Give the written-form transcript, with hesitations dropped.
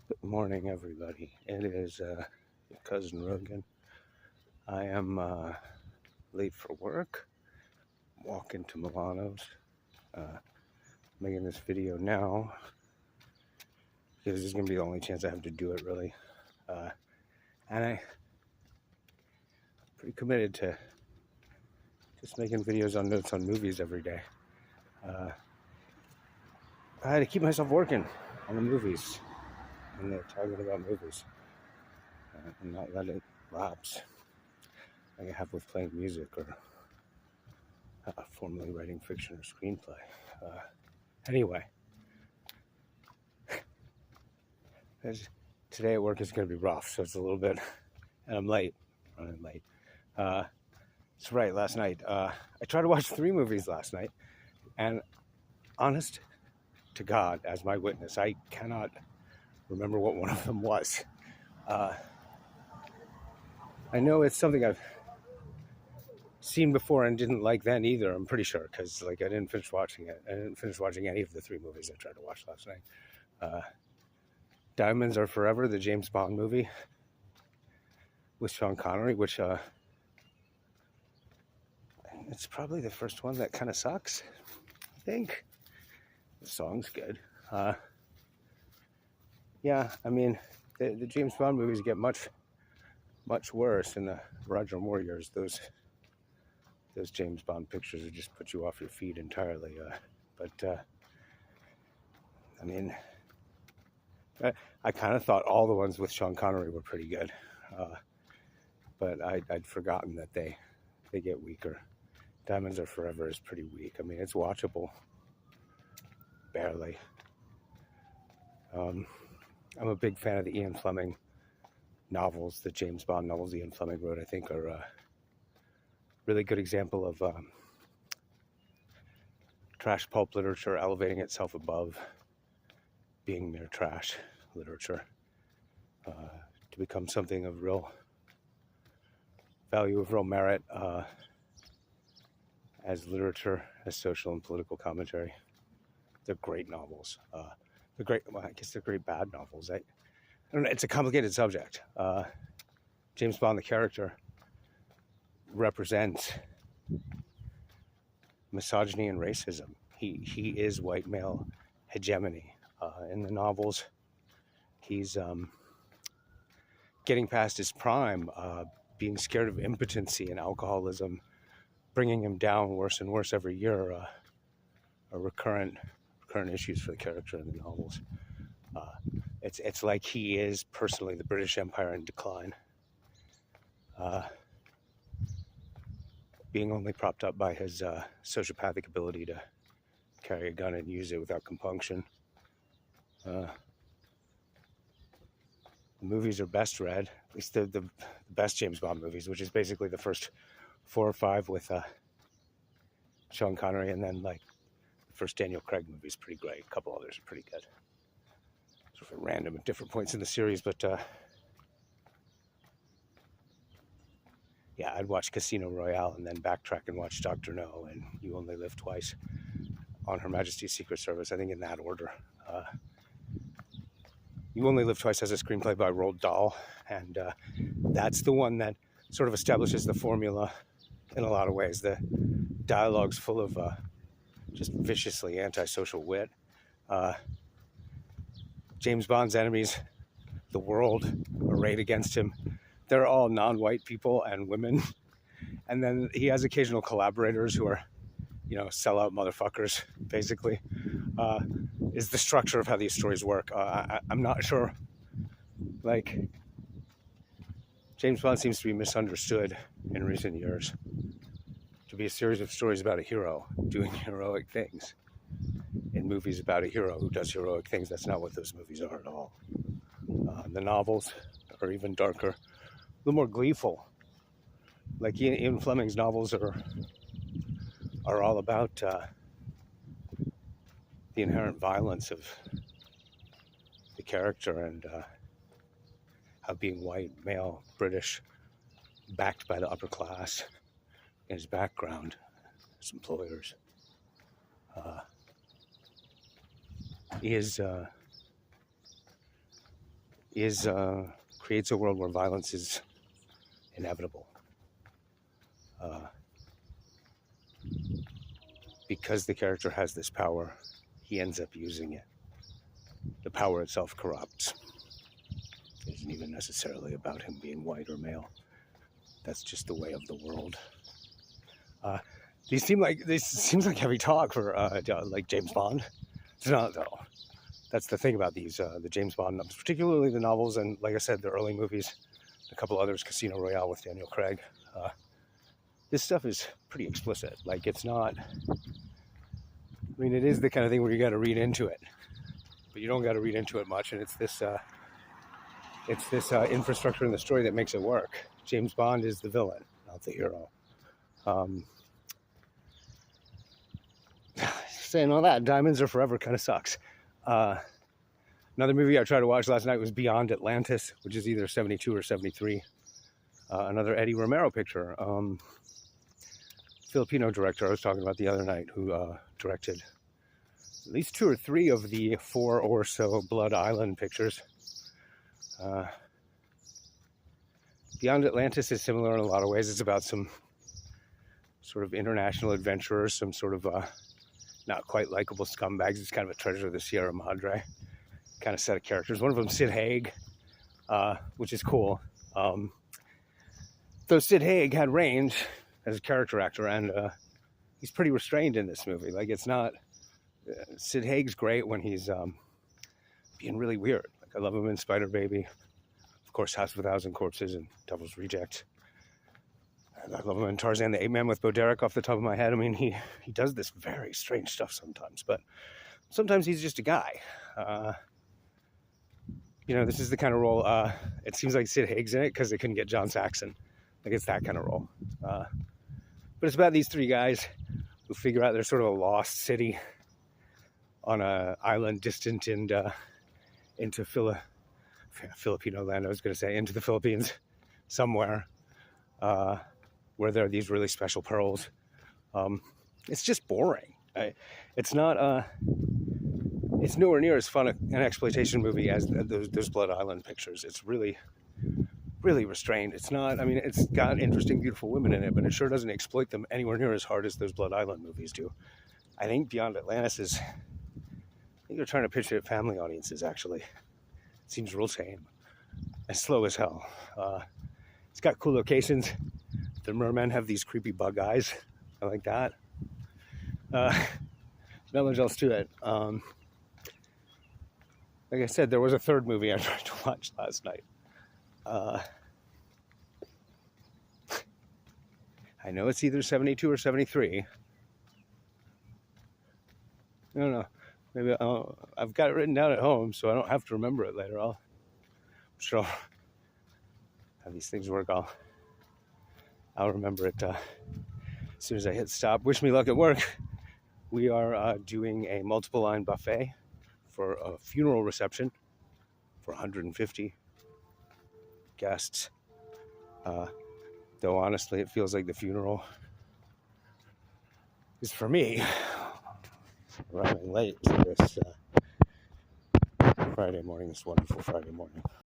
Good morning, everybody. It is your cousin Rogan. I am late for work. Walking to Milano's. Making this video now because this is going to be the only chance I have to do it, really. And I'm pretty committed to just making videos on notes on movies every day. I had to keep myself working on the movies and talking about movies and not let it lapse like I have with playing music or formally writing fiction or screenplay. Anyway, today at work is going to be rough, so it's a little bit, and I'm running late. That's right, last night, I tried to watch 3 movies last night, and honest to God, as my witness, I cannot remember what one of them was. I know it's something I've seen before and didn't like then either, I'm pretty sure, because I didn't finish watching it. I didn't finish watching any of the 3 movies I tried to watch last night. Diamonds Are Forever, the James Bond movie with Sean Connery, which it's probably the first one that kind of sucks, I think. The song's good. Yeah, I mean, the James Bond movies get much worse in the Roger Moore years. Those James Bond pictures would just put you off your feet entirely. I mean, I kind of thought all the ones with Sean Connery were pretty good, but I'd forgotten that they get weaker. Diamonds Are Forever is pretty weak. I mean, it's watchable, barely. I'm a big fan of the Ian Fleming novels. The James Bond novels Ian Fleming wrote, I think, are a really good example of trash pulp literature elevating itself above being mere trash literature to become something of real value, of real merit as literature, as social and political commentary. They're great novels. They're great. Well, I guess they're great bad novels. I don't know. It's a complicated subject. James Bond, the character, represents misogyny and racism. He is white male hegemony. In the novels, he's getting past his prime, being scared of impotency and alcoholism, bringing him down worse and worse every year. Are recurrent issues for the character in the novels. It's like he is personally the British Empire in decline, being only propped up by his sociopathic ability to carry a gun and use it without compunction. The movies are best read, at least the best James Bond movies, which is basically the first 4 or 5 with Sean Connery, and then the first Daniel Craig movie is pretty great. A couple others are pretty good. Sort of random at different points in the series, but yeah, I'd watch Casino Royale and then backtrack and watch Dr. No and You Only Live Twice on Her Majesty's Secret Service, I think in that order. You Only Live Twice has a screenplay by Roald Dahl, and that's the one that sort of establishes the formula in a lot of ways. The dialogue's full of just viciously antisocial wit. James Bond's enemies, the world, arrayed against him, they're all non-white people and women. And then he has occasional collaborators who are, sellout motherfuckers, basically, is the structure of how these stories work. I'm not sure. James Bond seems to be misunderstood in recent years to be a series of stories about a hero doing heroic things. In movies about a hero who does heroic things, that's not what those movies are at all. The novels are even darker, a little more gleeful. Like Ian Fleming's novels are all about the inherent violence of the character and how being white, male, British, backed by the upper class in his background, his employers, is is creates a world where violence is inevitable. Because the character has this power, he ends up using it. The power itself corrupts. It isn't even necessarily about him being white or male. That's just the way of the world. These seems like heavy talk for like James Bond. It's not though. That's the thing about these the James Bond, particularly the novels, and like I said, the early movies, a couple others, Casino Royale with Daniel Craig. This stuff is pretty explicit. Like, it's not. I mean, it is the kind of thing where you got to read into it, but you don't got to read into it much. And it's this infrastructure in the story that makes it work. James Bond is the villain, not the hero. Saying all that, Diamonds Are Forever kind of sucks. Another movie I tried to watch last night was Beyond Atlantis, which is either 72 or 73. Another Eddie Romero picture. Filipino director I was talking about the other night, who directed at least 2 or 3 of the 4 or so Blood Island pictures. Beyond Atlantis is similar in a lot of ways. It's about some sort of international adventurers, some sort of not quite likable scumbags. It's kind of a Treasure of the Sierra Madre kind of set of characters. One of them, Sid Haig, which is cool. Though Sid Haig had range as a character actor, and he's pretty restrained in this movie. Like, it's not. Sid Haig's great when he's being really weird. Like, I love him in Spider Baby, of course, House of a Thousand Corpses and Devil's Reject. I love him in Tarzan the Ape Man with Bo Derek off the top of my head. I mean, he does this very strange stuff sometimes, but sometimes he's just a guy. This is the kind of role. It seems like Sid Haig's in it because they couldn't get John Saxon. Like, it's that kind of role. But it's about these 3 guys who figure out they're sort of a lost city on an island distant into Filipino land. I was going to say into the Philippines somewhere, where there are these really special pearls. It's just boring. It's not. It's nowhere near as fun an exploitation movie as those Blood Island pictures. It's really, really restrained. It's not. I mean, it's got interesting, beautiful women in it, but it sure doesn't exploit them anywhere near as hard as those Blood Island movies do. I think Beyond Atlantis is. I think they're trying to pitch it at family audiences. Actually, it seems real tame and slow as hell. It's got cool locations. The mermen have these creepy bug eyes. I like that. Not much else to it. Like I said, there was a 3rd movie I tried to watch last night. I know it's either 72 or 73. I don't know. Maybe I've got it written down at home, so I don't have to remember it later. I'm sure how these things work. I'll remember it as soon as I hit stop. Wish me luck at work. We are doing a multiple line buffet for a funeral reception for 150 guests. Though honestly, it feels like the funeral is for me. Running late to this Friday morning, this wonderful Friday morning.